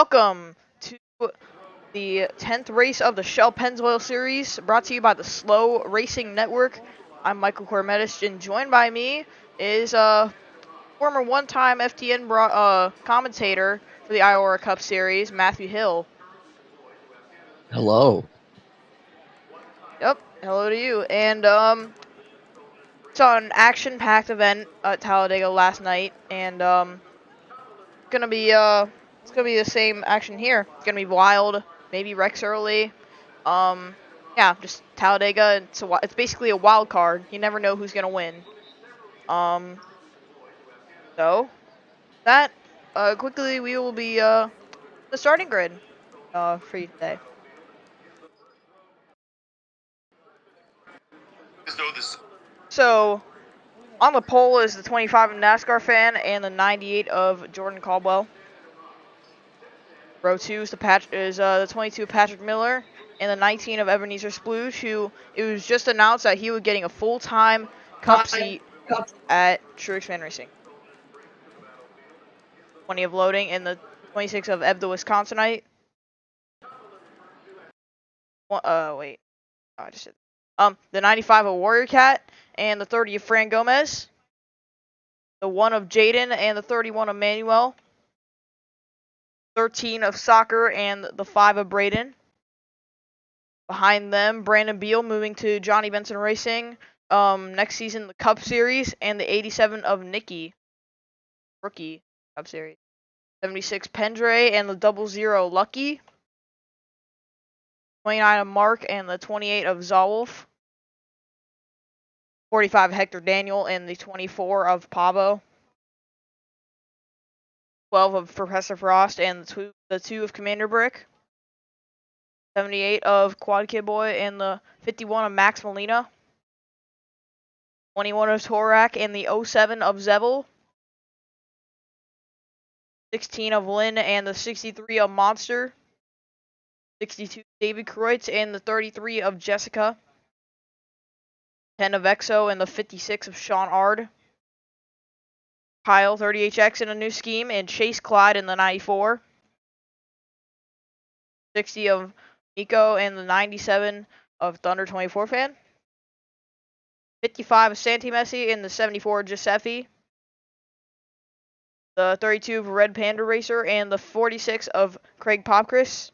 Welcome to the 10th race of the Shell Series, brought to you by the Slow Racing Network. I'm Michael Cormetis, and joined by me is former one-time FTN commentator for the Iora Cup Series, Matthew Hill. Hello. Yep, hello to you. And saw an action-packed event at Talladega last night, and it's gonna be the same action here. It's gonna be wild, maybe wrecks early. Yeah, just Talladega. It's basically a wild card. You never know who's gonna win. So that quickly we will be the starting grid for you today. So on the pole is the 25 of NASCAR fan and the 98 of Jordan Caldwell. Row 2 is the 22 of Patrick Miller and the 19 of Ebenezer Splooge, who it was just announced that he was getting a full-time cup seat at Truex Racing. 20 of Loading and the 26 of Eb the Wisconsinite. The 95 of Warrior Cat and the 30 of Fran Gomez. The 1 of Jaden and the 31 of Manuel. 13 of Soccer and the 5 of Braden. Behind them, Brandon Beal moving to Johnny Benson Racing. Next season, the Cup Series, and the 87 of Nikki, rookie Cup Series. 76 Pendre and the 00 Lucky. 29 of Mark and the 28 of Zawolf. 45 Hector Daniel and the 24 of Pavo. 12 of Professor Frost and the 2 of Commander Brick. 78 of Quad Kid Boy and the 51 of Max Molina. 21 of Torak and the 07 of Zevel. 16 of Lynn and the 63 of Monster. 62 David Kreutz and the 33 of Jessica. 10 of Exo and the 56 of Sean Ard. Kyle 30HX in a new scheme and Chase Clyde in the 94. 60 of Nico and the 97 of Thunder 24 fan. 55 of Santi Messi and the 74 Giuseppe. The 32 of Red Panda Racer and the 46 of Craig Popchris.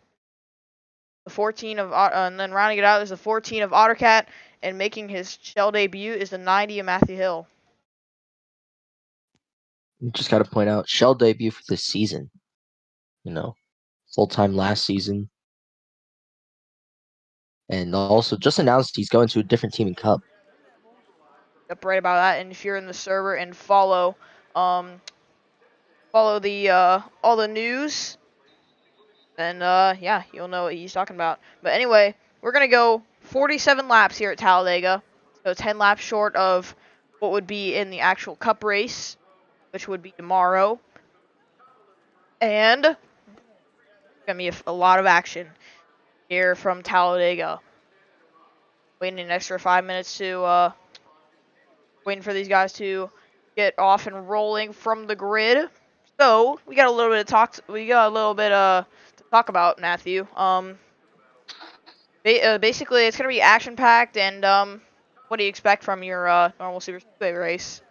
The 14 of and then rounding it out is the 14 of Ottercat, and making his Shell debut is the 90 of Matthew Hill. Just got to point out, Shell debut for this season. Full-time last season. And also just announced he's going to a different team in Cup. Yep, right about that. And if you're in the server and follow the all the news, then yeah, you'll know what he's talking about. But anyway, we're gonna go 47 laps here at Talladega, so 10 laps short of what would be in the actual Cup race, which would be tomorrow. And gonna be a lot of action here from Talladega. Waiting an extra 5 minutes to waiting for these guys to get off and rolling from the grid. So we got a little bit of talk. To talk about, Matthew. Basically, it's gonna be action packed. And what do you expect from your normal Super Speedway race?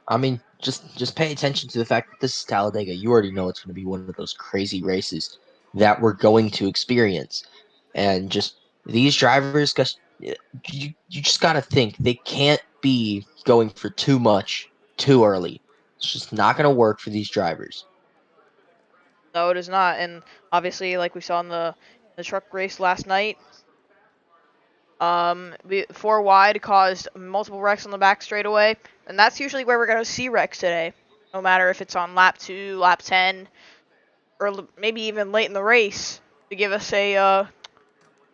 I mean, just pay attention to the fact that this is Talladega. You already know it's going to be one of those crazy races that we're going to experience, and just these drivers, you just got to think they can't be going for too much too early. It's just not going to work for these drivers. No, it is not. And obviously, like we saw in the truck race last night, 4 wide caused multiple wrecks on the back straightaway, and that's usually where we're going to see wrecks today. No matter if it's on lap 2, lap 10, or maybe even late in the race to give us an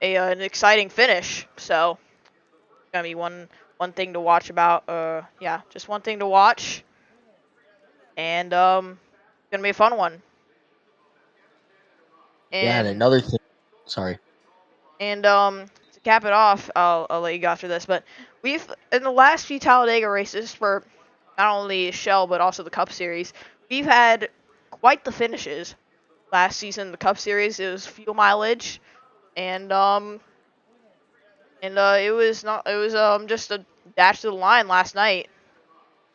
exciting finish. So it's gonna be one thing to watch about. Yeah, just one thing to watch, and gonna be a fun one. And another thing. Sorry. And to cap it off, I'll let you go after this. But we've in the last few Talladega races for not only Shell but also the Cup Series, we've had quite the finishes. last season, the Cup Series. It was fuel mileage, and it was not. It was just a dash to the line last night,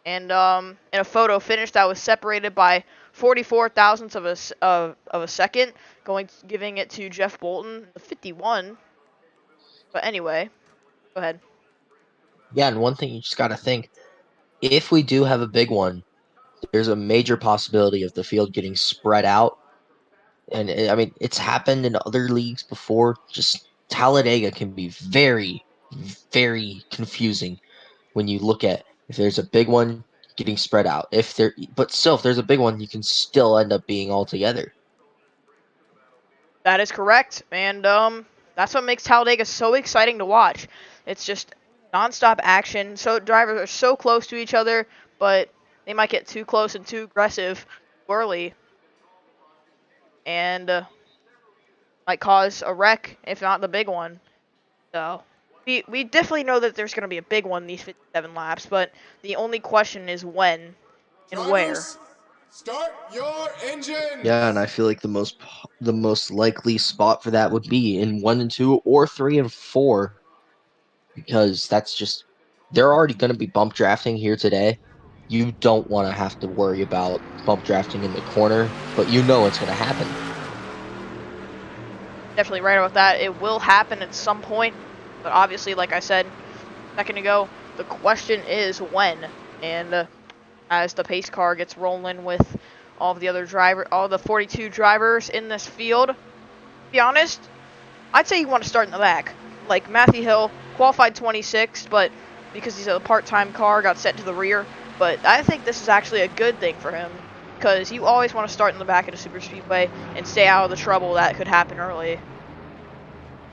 and in a photo finish that was separated by 44 thousandths of a second, giving it to Jeff Bolton, the 51. But anyway, go ahead. Yeah, and one thing you just got to think, if we do have a big one, there's a major possibility of the field getting spread out. And I mean, it's happened in other leagues before. Just Talladega can be very, very confusing when you look at if there's a big one getting spread out. But still, if there's a big one, you can still end up being all together. That is correct, and that's what makes Talladega so exciting to watch. It's just nonstop action. So drivers are so close to each other, but they might get too close and too aggressive early, and might cause a wreck, if not the big one. So we definitely know that there's going to be a big one these 57 laps, but the only question is when and where. Drivers, start your engines. Yeah, and I feel like the most likely spot for that would be in 1 and 2 or 3 and 4, because that's just they're already going to be bump drafting here today. You don't want to have to worry about bump drafting in the corner, but you know it's going to happen. Definitely right about that. It will happen at some point, but obviously, like I said a second ago, the question is when. And as the pace car gets rolling with all the 42 drivers in this field, to be honest, I'd say you want to start in the back. Like Matthew Hill qualified 26th, but because he's a part-time car, got sent to the rear. But I think this is actually a good thing for him, because you always want to start in the back at a super speedway and stay out of the trouble that could happen early.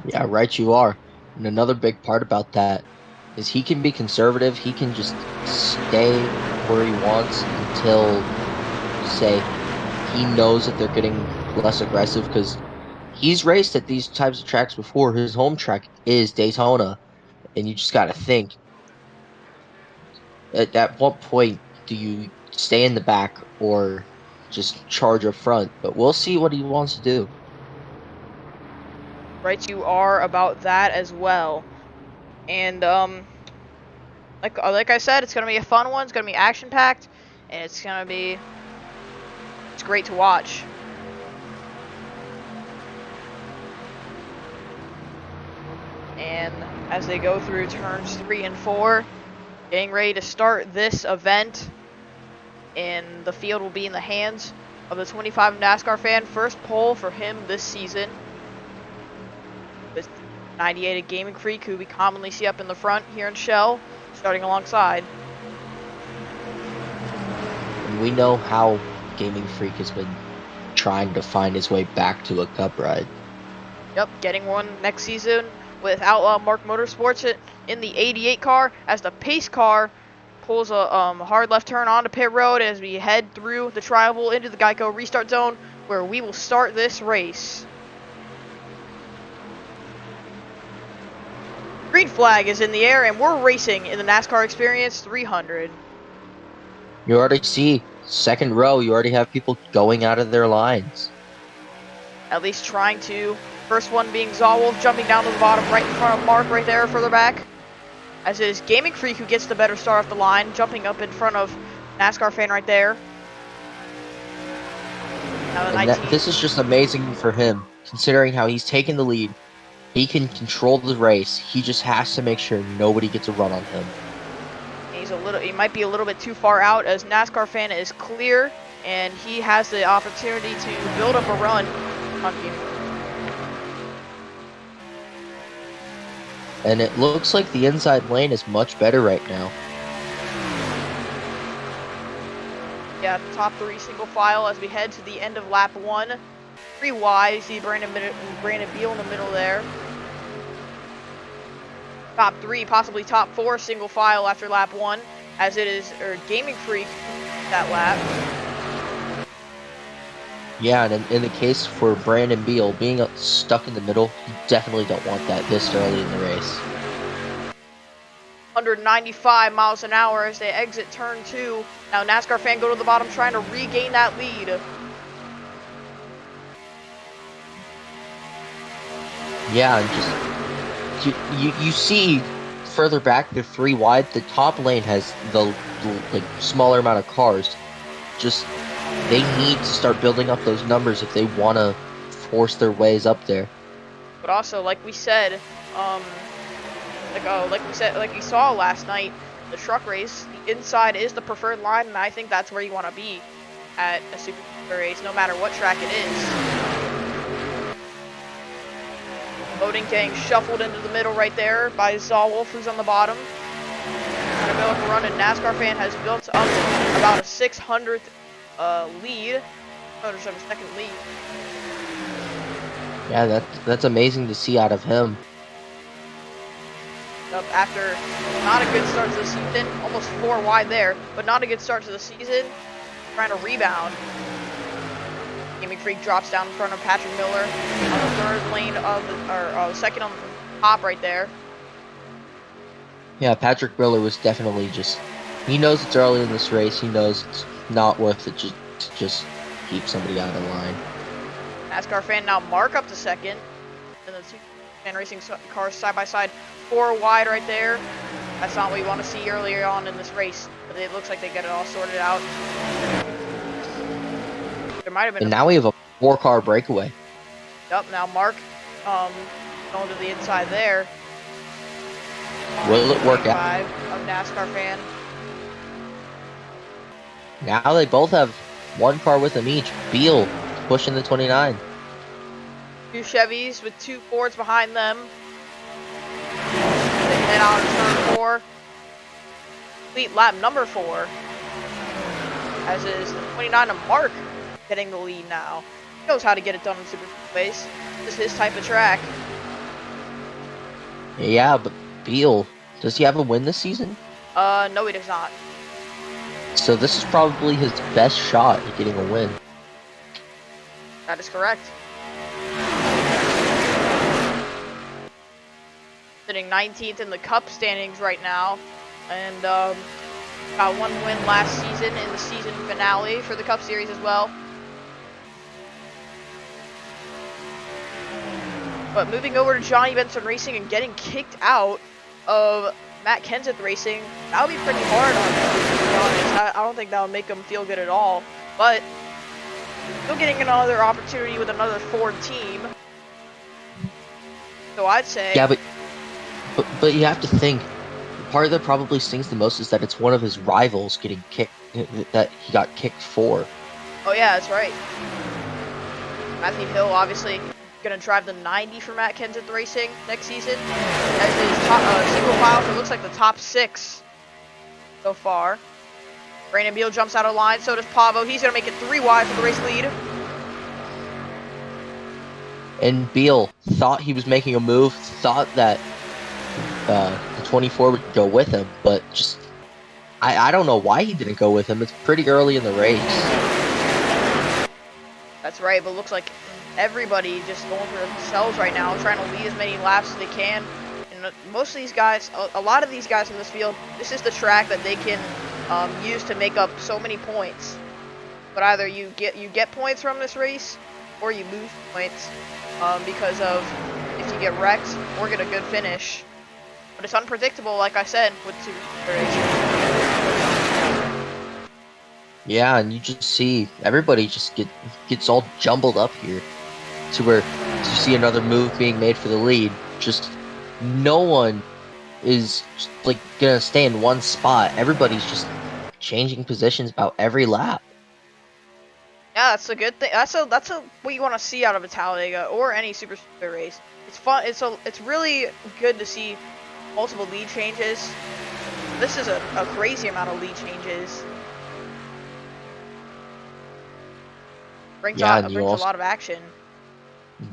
Yeah, right you are. And another big part about that is he can be conservative. He can just stay where he wants until, say, he knows that they're getting less aggressive, because he's raced at these types of tracks before. His home track is Daytona, and you just got to think, at what point do you stay in the back or just charge up front? But we'll see what he wants to do. Right, you are about that as well. And like I said, it's gonna be a fun one. It's gonna be action packed, and it's great to watch. And as they go through turns 3 and 4, getting ready to start this event, and the field will be in the hands of the 25 NASCAR fan. First pole for him this season. With 98 Gaming Freak, who we commonly see up in the front here in Shell, starting alongside. And we know how Gaming Freak has been trying to find his way back to a cup ride. Yep, getting one next season with Outlaw Mark Motorsports in the 88 car, as the pace car pulls a hard left turn onto pit road as we head through the tri-oval into the Geico restart zone, where we will start this race. Green flag is in the air, and we're racing in the NASCAR Experience 300. You already see, second row, you already have people going out of their lines. At least trying to. First one being Zawolf, jumping down to the bottom right in front of Mark right there further back. As it is Gaming Freak who gets the better start off the line, jumping up in front of NASCAR fan right there. Now the This is just amazing for him, considering how he's taken the lead. He can control the race. He just has to make sure nobody gets a run on him. He might be a little bit too far out, as NASCAR fan is clear, and he has the opportunity to build up a run on Gaming Freak. And it looks like the inside lane is much better right now. Yeah, top 3 single file as we head to the end of lap 1. 3 wide, you see Brandon Beal in the middle there. Top 3, possibly top 4 single file after lap 1, as it is Gaming Freak that lap. Yeah, and in the case for Brandon Beal, being stuck in the middle, you definitely don't want that this early in the race. 195 miles an hour as they exit turn 2. Now NASCAR fan go to the bottom trying to regain that lead. Yeah, and just you see further back, they're 3 wide. The top lane has the like smaller amount of cars. Just they need to start building up those numbers if they want to force their ways up there. But also, like we said, like we saw last night, the truck race, the inside is the preferred line, and I think that's where you want to be at a super race, no matter what track it is. Loading getting shuffled into the middle right there by Zawolf, who's on the bottom. Trying to build up a run, and NASCAR fan has built up about a 600th lead. Oh, second lead. Yeah, that's amazing to see out of him. After not a good start to the season, almost 4 wide there, but not a good start to the season. Trying to rebound. Gaming Freak drops down in front of Patrick Miller on the third lane of the, second on the top right there. Yeah, Patrick Miller was definitely he knows it's early in this race. He knows it's not worth it to just keep somebody out of the line. NASCAR fan now Mark up to second. And the two racing cars side by side, 4 wide right there. That's not what we want to see earlier on in this race, but it looks like they get it all sorted out. There might have been. And now we have a 4-car breakaway. Yep. Now Mark, going to the inside there. Will it work out? Of NASCAR fan. Now they both have 1 car with them each. Beal pushing the 29. 2 Chevys with 2 Fords behind them. They head out of turn 4. Complete lap number 4. As is the 29 of Mark getting the lead now. He knows how to get it done in super speedways. This is his type of track. Yeah, but Beal, does he have a win this season? No, he does not. So this is probably his best shot at getting a win. That is correct. Sitting 19th in the Cup standings right now, and got 1 win last season in the season finale for the Cup Series as well. But moving over to Johnny Benson Racing and getting kicked out of Matt Kenseth Racing, that would be pretty hard on him, to be honest. I don't think that would make him feel good at all. But still getting another opportunity with another Ford team. So I'd say... Yeah, but you have to think, the part that probably stings the most is that it's one of his rivals getting kicked, that he got kicked for. Oh yeah, that's right. Matthew Hill obviously going to drive the 90 for Matt Kenseth Racing next season. As his top, single file for looks like the top 6 so far. Brandon Beal jumps out of line, so does Pavo. He's going to make it 3 wide for the race lead. And Beal thought he was making a move, thought that the 24 would go with him, but just I don't know why he didn't go with him. It's pretty early in the race. That's right, but looks like everybody just going for themselves right now, trying to lead as many laps as they can. And most of these guys, a lot of these guys in this field, this is the track that they can use to make up so many points. But either you get points from this race, or you lose points because of if you get wrecked or get a good finish. But it's unpredictable, like I said, with super racing. Yeah, and you just see everybody just gets all jumbled up here to where you see another move being made for the lead. Just no one is just, like gonna stay in one spot. Everybody's just changing positions about every lap. Yeah, that's a good thing. That's what you want to see out of a Talladega or any super speedway race. It's fun. It's really good to see multiple lead changes. This is a crazy amount of lead changes. Brings a lot of action.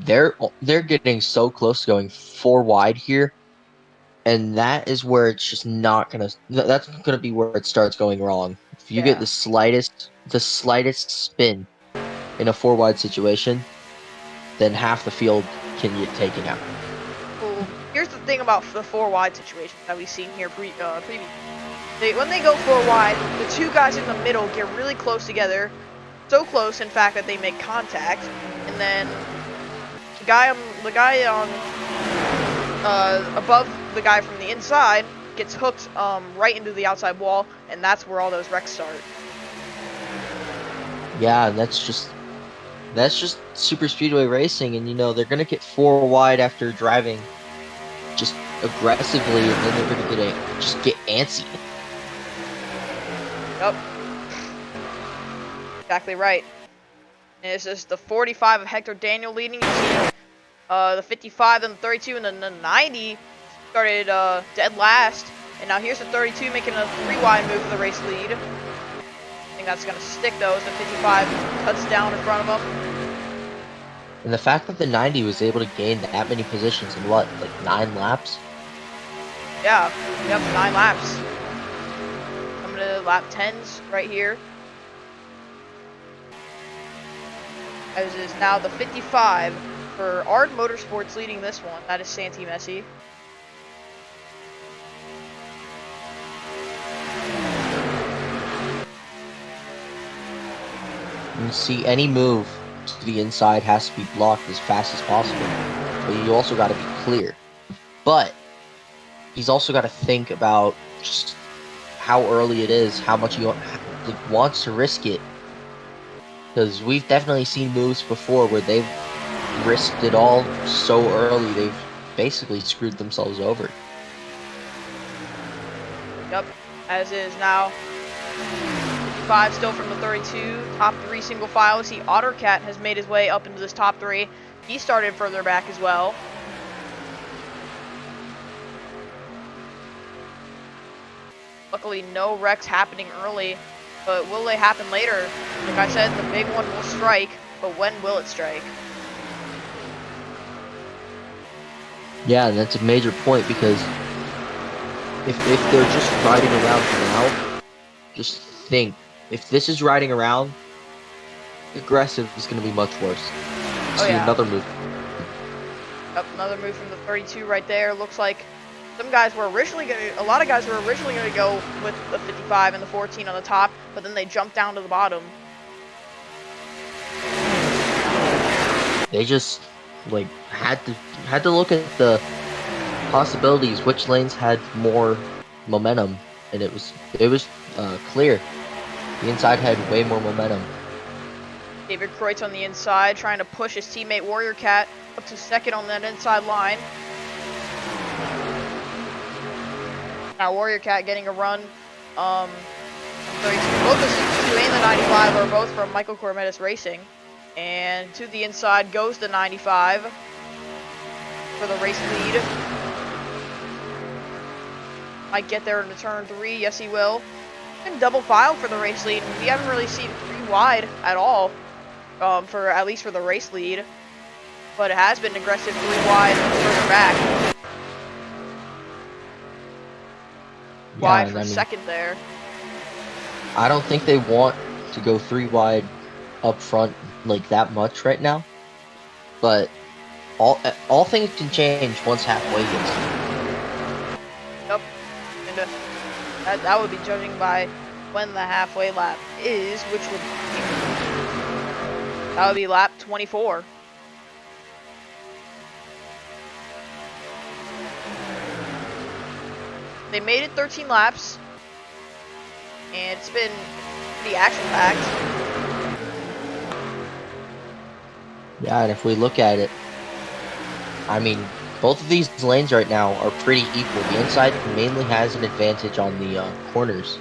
They're getting so close to going 4 wide here, and that is where it's just not gonna. That's gonna be where it starts going wrong. If you get the slightest spin in a 4 wide situation, then half the field can get taken out. Well, here's the thing about the 4 wide situations that we've seen here previously. When they go 4 wide, the 2 guys in the middle get really close together. So close, in fact, that they make contact, and then the guy on above the guy from the inside gets hooked right into the outside wall, and that's where all those wrecks start. Yeah, and that's just super speedway racing, and they're gonna get 4 wide after driving just aggressively, and then they're gonna just get antsy. Yep. Exactly right. And it's just the 45 of Hector Daniel leading. You see the 55 and the 32 and then the 90 started dead last. And now here's the 32 making a 3-wide move for the race lead. I think that's going to stick though as the 55 cuts down in front of him. And the fact that the 90 was able to gain that many positions in what, like 9 laps? Yeah, yep, 9 laps. Coming to lap 10s right here. As is now the 55 for Ard Motorsports leading this one. That is Santi Messi. You see, any move to the inside has to be blocked as fast as possible, but you also got to be clear. But he's also got to think about just how early it is, how much he wants to risk it. Because we've definitely seen moves before where they've risked it all so early, they've basically screwed themselves over. Yep, as is now 55 still from the 32, top 3 single file. We see Ottercat has made his way up into this top 3. He started further back as well. Luckily, no wrecks happening early, but will they happen later? Like I said, the big one will strike, but when will it strike? Yeah, and that's a major point, because if they're just riding around now, just think, if this is riding around, aggressive is going to be much worse. Oh, see yeah. another move. Yep, another move from the 32 right there. Looks like a lot of guys were originally going to go with the 55 and the 14 on the top, but then they jumped down to the bottom. They just had to look at the possibilities, which lanes had more momentum, and it was clear. The inside had way more momentum. David Kreutz on the inside, trying to push his teammate Warrior Cat up to second on that inside line. Now Warrior Cat getting a run. 32. Both the 62 and the 95 are both from Michael Cormetis Racing. And to the inside goes the 95 for the race lead. Might get there into turn 3. Yes, he will. And double file for the race lead. We haven't really seen 3 wide at all, at least for the race lead. But it has been aggressive 3 wide further back. Wide for second there. I don't think they want to go 3 wide up front like that much right now. But all things can change once halfway gets here. Yep. And that would be judging by when the halfway lap is, which would that would be lap 24. They made it 13 laps, and it's been pretty action-packed. Yeah, and if we look at it, I mean, both of these lanes right now are pretty equal. The inside mainly has an advantage on the corners.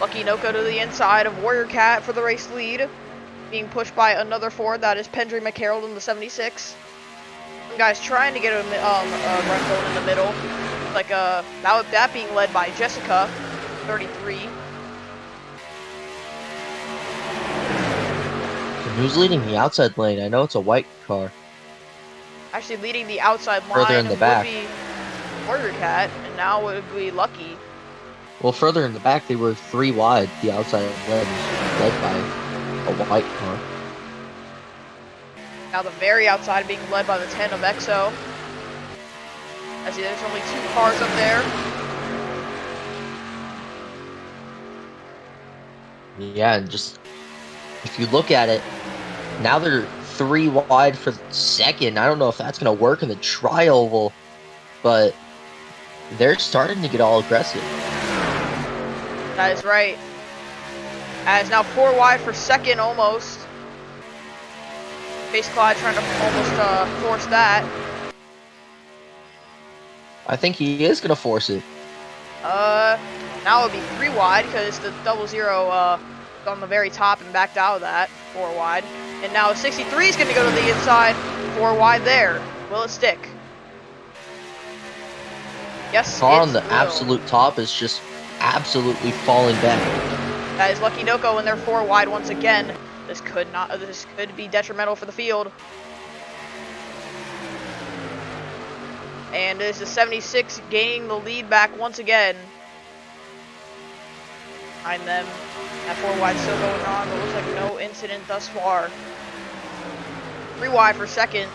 Lucky Noko to the inside of Warrior Cat for the race lead, being pushed by another Ford. That is Pendry McHarrold in the 76. Some guys trying to get a run going in the middle, like that being led by Jessica, 33. And who's leading the outside lane? I know it's a white car. Actually, leading the outside line Further in the back would be Warrior Cat, and now it would be Lucky. Well, further in the back, they were 3 wide. The outside lane was led by a white car. Now the very outside being led by the 10 of EXO. I see there's only 2 cars up there. Yeah, and just if you look at it, now they're 3 wide for the second. I don't know if that's going to work in the tri-oval, but they're starting to get all aggressive. That is right. As now 4 wide for second almost. Chase Clyde trying to almost force that. I think he is going to force it. Now it would be 3 wide because the 00 on the very top and backed out of that. 4 wide. And now 63 is going to go to the inside. 4 wide there. Will it stick? Yes, Car it on the will. absolute top is just absolutely falling back. That is Lucky Noko and they're 4 wide once again. This could be detrimental for the field. And it is the 76 gaining the lead back once again. Behind them. That 4 wide still going on, but looks like no incident thus far. 3 wide for second.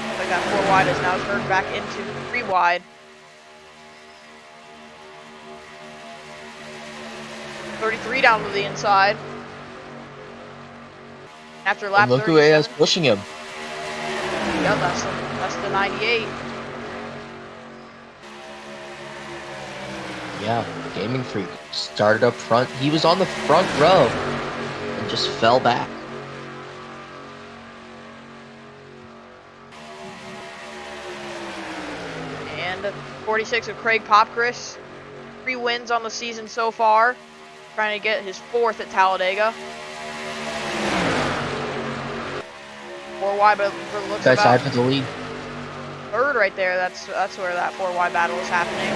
Looks like that 4 wide is now turned back into 3 wide. 33 down to the inside. After lap 37. is pushing him. Yeah, that's the 98. Yeah, Gaming Freak started up front. He was on the front row and just fell back. And 46 of Craig Popchris. 3 wins on the season so far. Trying to get his 4th at Talladega. 4 wide, but for the looks Guys about side for the lead. 3rd right there. That's where that 4 wide battle is happening.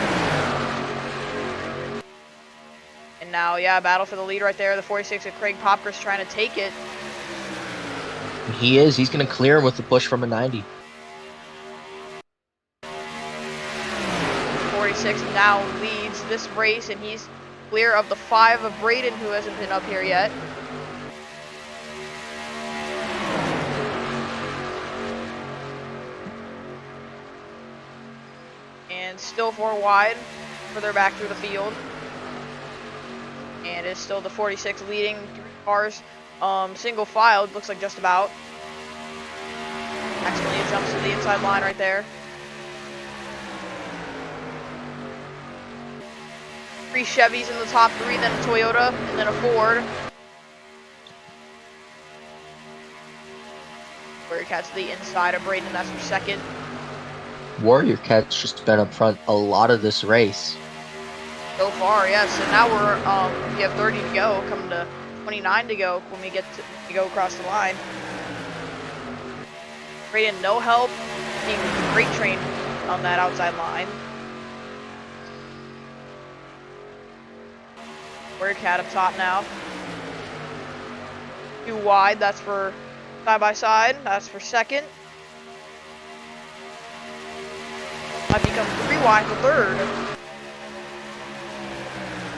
And now, yeah, battle for the lead right there. The 46 of Craig Popchris trying to take it. He is. He's going to clear him with the push from a 90. 46 now leads this race, and he's clear of the 5 of Braden, who hasn't been up here yet. And still 4 wide, further back through the field. And it's still the 46 leading 3 cars, single file, it looks like just about. Actually, it jumps to the inside line right there. 3 Chevys in the top 3, then a Toyota, and then a Ford. Warrior Cat's the inside of Braden, that's for second. Warrior Cat's just been up front a lot of this race. So far, yes. So now we're, we have 30 to go, coming to 29 to go when we get to go across the line. Braden, no help. Being great train on that outside line. Warrior Cat up top now. 2 wide, that's for side by side. That's for second. Might become 3 wide for third.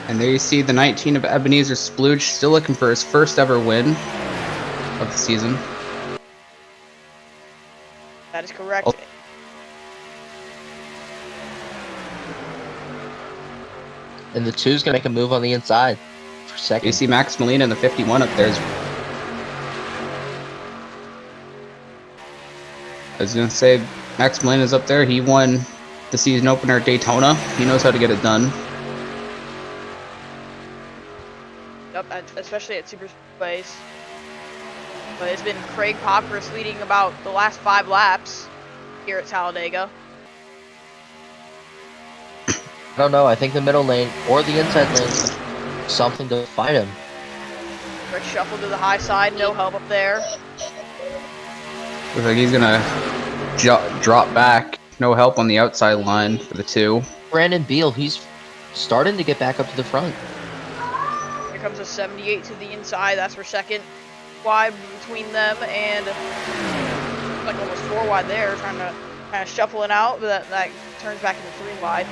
And there you see the 19 of Ebenezer Splooge still looking for his first ever win of the season. That is correct. Oh. And the 2's going to make a move on the inside for second. You see Max Molina in the 51 up there. I was going to say, Max Molina's up there. He won the season opener at Daytona. He knows how to get it done. Yep, especially at SuperSpeedways. But it's been Craig Popchris leading about the last 5 laps here at Talladega. I don't know. I think the middle lane or the inside lane, something to fight him. Rick shuffled to the high side, no help up there. Looks like he's going to drop back. No help on the outside line for the 2. Brandon Beal, he's starting to get back up to the front. Here comes a 78 to the inside, that's for second. Wide between them and like almost 4 wide there, trying to kind of shuffle it out, but that turns back into 3 wide.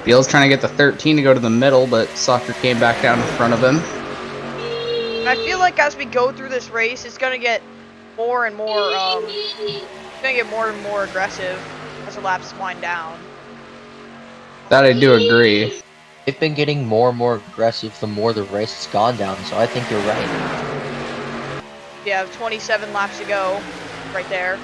Beal's trying to get the 13 to go to the middle, but Soccer came back down in front of him. And I feel like as we go through this race, it's going to get more and more, more and more aggressive as the laps wind down. That I do agree. They've been getting more and more aggressive the more the race has gone down, so I think you're right. You have 27 laps to go, right there.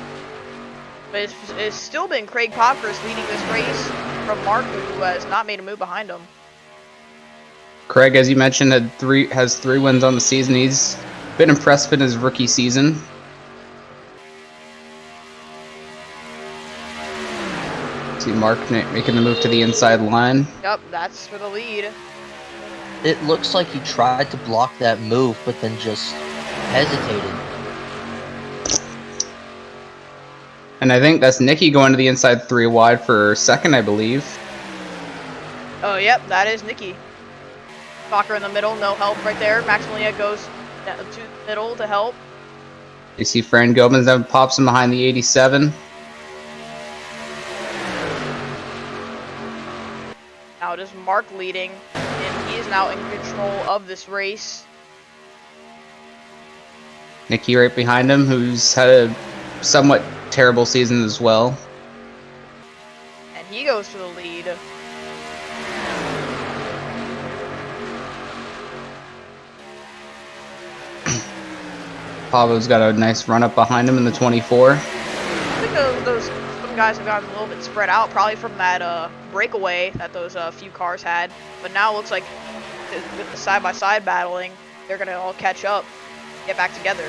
But it's still been Craig Popkers leading this race from Mark, who has not made a move behind him. Craig, as you mentioned, has three wins on the season. He's been impressive in his rookie season. See Mark making the move to the inside line. Yep, that's for the lead. It looks like he tried to block that move, but then just hesitated. And I think that's Nicky going to the inside 3 wide for second, I believe. Oh, yep, that is Nicky. Fokker in the middle, no help right there. Maximilian goes to the middle to help. You see Fran Gomez then pops him behind the 87. Now it is Mark leading, and he is now in control of this race. Nicky right behind him, who's had a somewhat terrible season as well. And he goes for the lead. Pavo's got a nice run up behind him in the 24. I think some guys have gotten a little bit spread out, probably from that breakaway that those few cars had. But now it looks like with the side-by-side battling, they're going to all catch up, get back together.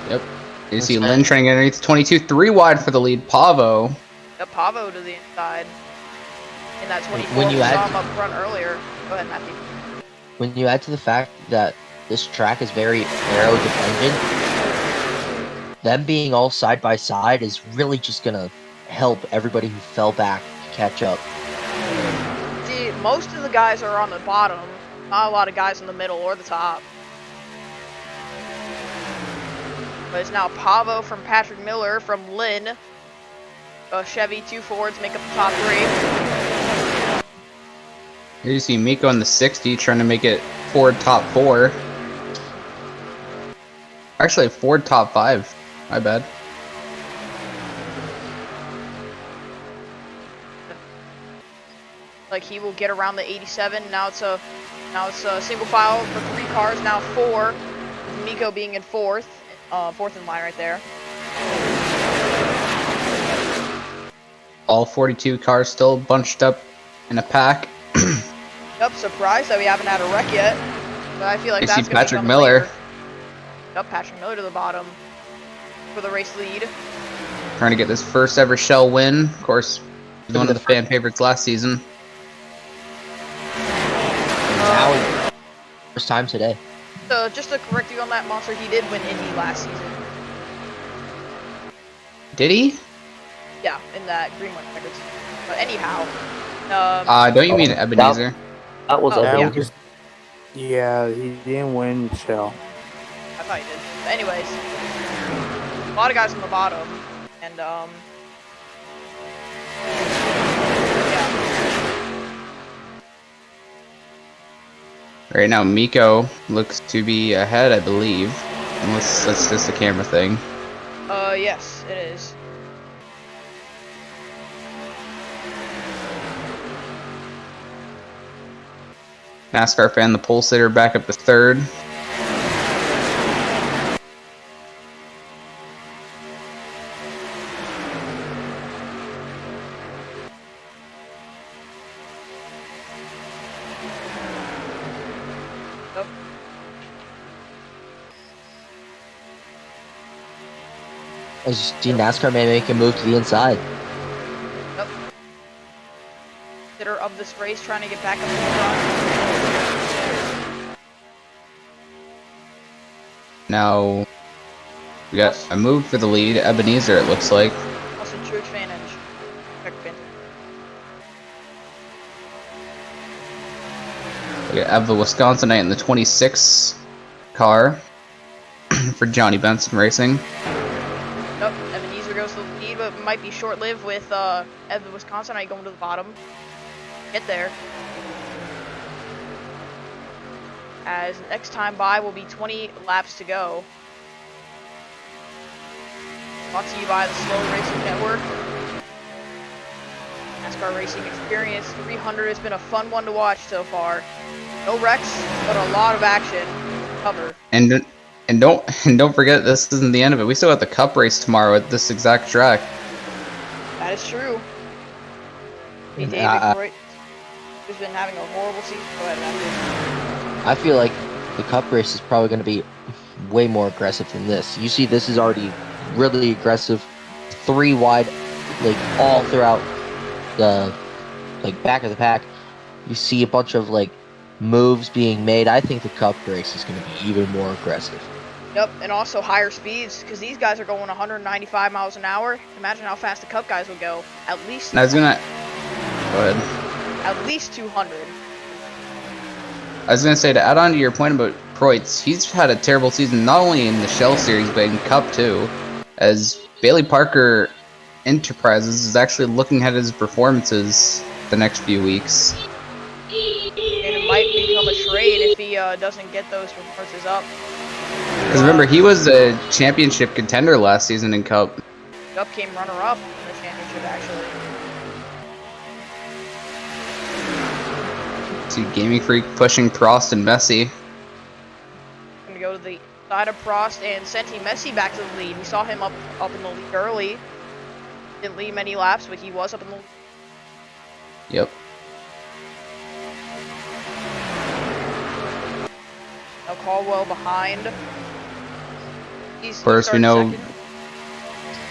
Yep. You see Lynn trying to get underneath 22, 3 wide for the lead. Pavo. Yep, Pavo to the inside. In that 24, When you we saw add- him up front earlier. Go ahead, Matthew. When you add to the fact that this track is very aero dependent, them being all side by side is really just gonna help everybody who fell back catch up. See, most of the guys are on the bottom. Not a lot of guys in the middle or the top. But it's now Pavo from Patrick Miller from Lynn. Chevy, 2 Fords make up the top 3. Here you see Miko in the 60 trying to make it Ford top 4. Actually, Ford top 5. My bad. Like he will get around the 87. Now it's a single file for 3 cars. Now 4. With Miko being in 4th. 4th in line right there. All 42 cars still bunched up in a pack. Yep, surprised that we haven't had a wreck yet. But I feel like You that's see going to Patrick come Miller. later. Yep, Patrick Miller to the bottom for the race lead. Trying to get this first ever Shell win. Of course, he's one of the fan favorites last season. Now, first time today. So just to correct you on that, Monster, he did win Indy last season. Did he? Yeah, in that Greenwood records. But anyhow, Don't you mean Ebenezer? That was Oh, a yeah. major. Yeah, he didn't win Shell. I thought he did. But anyways, a lot of guys on the bottom, and yeah. Right now, Miko looks to be ahead, I believe. Unless that's just a camera thing. Yes, it is. NASCAR fan, the pole sitter, back up to 3rd. Yep. As you see, NASCAR may make a move to the inside. Yep. Sitter of this race trying to get back up to the front. Now, we got a move for the lead. Ebenezer, it looks like. Also, true advantage. Check advantage. We got the Wisconsinite in the 26 car for Johnny Benson Racing. Nope, Ebenezer goes to the lead, but might be short-lived with the Wisconsinite going to the bottom. Get there. As next time by will be 20 laps to go. Brought to you by the Slow Racing Network. NASCAR Racing Experience 300 has been a fun one to watch so far. No wrecks, but a lot of action to cover. And And don't forget, this isn't the end of it. We still have the Cup race tomorrow at this exact track. That is true. Hey, And David Croy has been having a horrible season. Go ahead, Matthew. I feel like the Cup race is probably going to be way more aggressive than this. You see, this is already really aggressive, 3 wide, like all throughout the back of the pack. You see a bunch of like moves being made. I think the Cup race is going to be even more aggressive. Yep, and also higher speeds, because these guys are going 195 miles an hour. Imagine how fast the Cup guys will go. At least. And I was gonna go ahead. At least 200. I was gonna say, to add on to your point about Proitz, he's had a terrible season not only in the Shell Series but in Cup too, as Bailey Parker Enterprises is actually looking at his performances the next few weeks. And it might become a trade if he doesn't get those performances up. Because remember, he was a championship contender last season in Cup. Cup came runner-up in the championship, actually. See Gaming Freak pushing Prost and Messi. Gonna go to the side of Prost and sending Messi back to the lead. We saw him up in the lead early. Didn't lead many laps, but he was up in the lead. Yep. Now Caldwell behind. Of course, we know. Second.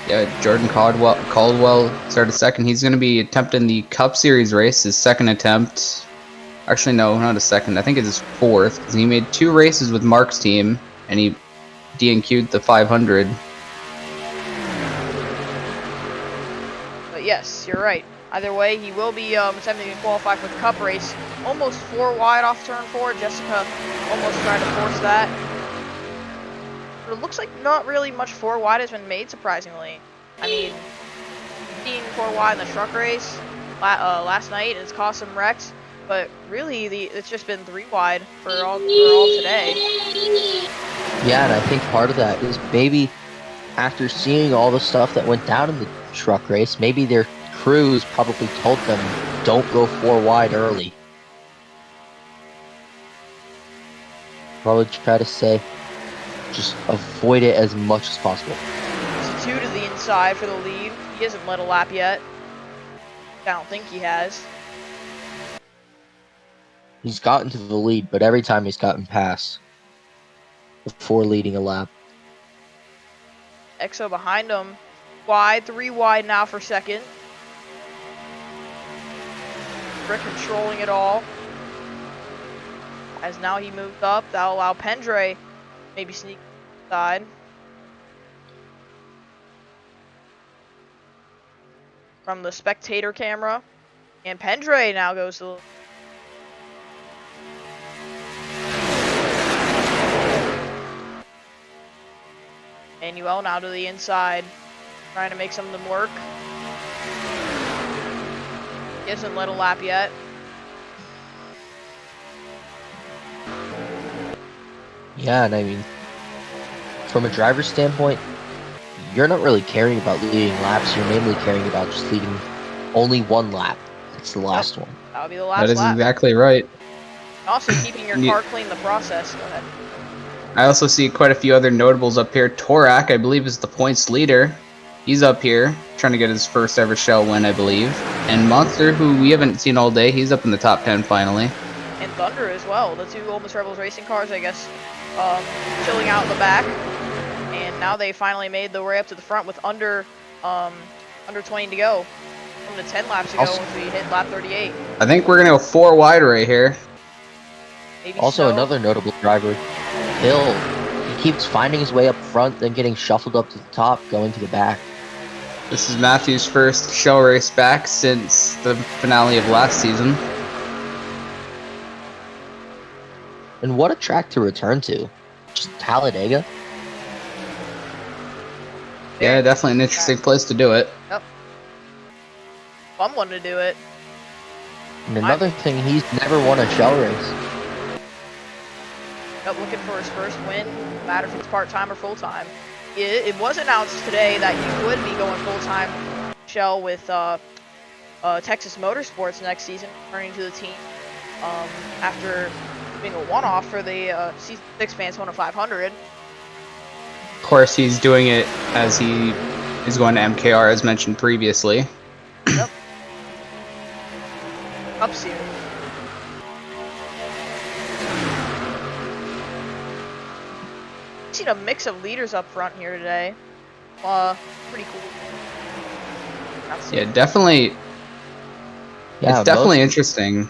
Yeah, Jordan Caldwell started second. He's going to be attempting the Cup Series race, his second attempt. Actually, no, not a second. I think it's his fourth, because he made 2 races with Mark's team, and he DNQ'd the 500. But yes, you're right. Either way, he will be attempting to qualify for the Cup race. Almost 4 wide off turn 4. Jessica almost trying to force that. But it looks like not really much 4 wide has been made, surprisingly. I mean, being 4 wide in the truck race last night has caused some wrecks. But really, it's just been 3 wide for all today. Yeah, and I think part of that is maybe after seeing all the stuff that went down in the truck race, maybe their crews probably told them, don't go 4 wide early. Probably try to say, just avoid it as much as possible. It's a 2 to the inside for the lead. He hasn't led a lap yet. I don't think he has. He's gotten to the lead, but every time he's gotten past before leading a lap. EXO behind him. Wide, 3 wide now for second. Rick controlling it all. As now he moved up, that'll allow Pendre maybe sneak inside. From the spectator camera. And Pendre now goes to the Manuel now to the inside, trying to make some of them work. He hasn't led a lap yet. Yeah, and I mean, from a driver's standpoint, you're not really caring about leading laps. You're mainly caring about just leading only 1 lap. That's the last one. That'll be the last That is lap. exactly right. Also keeping your car clean in the process. Go ahead. I also see quite a few other notables up here. Torak, I believe, is the points leader. He's up here, trying to get his first ever Shell win, I believe. And Monster, who we haven't seen all day, he's up in the top 10 finally. And Thunder as well. The 2 Ole Miss Rebels racing cars, I guess, chilling out in the back. And now they finally made the way up to the front with under 20 to go. From the 10 laps ago once we hit lap 38. I think we're going to go 4 wide right here. Maybe Also, so. another notable driver, Hill. He keeps finding his way up front, then getting shuffled up to the top, going to the back. This is Matthew's first Shell race back since the finale of last season. And what a track to return to. Just Talladega. Yeah, definitely an interesting place to do it. Yep. Fun one to do it. And another thing, he's never won a Shell race. Yep, looking for his first win, no matter if it's part-time or full-time. It was announced today that he would be going full-time Shell with Texas Motorsports next season, returning to the team after being a one-off for the Season 6 Daytona 500. Of course, he's doing it as he is going to MKR, as mentioned previously. Yep. Cup Series. I've seen a mix of leaders up front here today. Pretty cool. Yeah, definitely. Yeah, it's definitely interesting.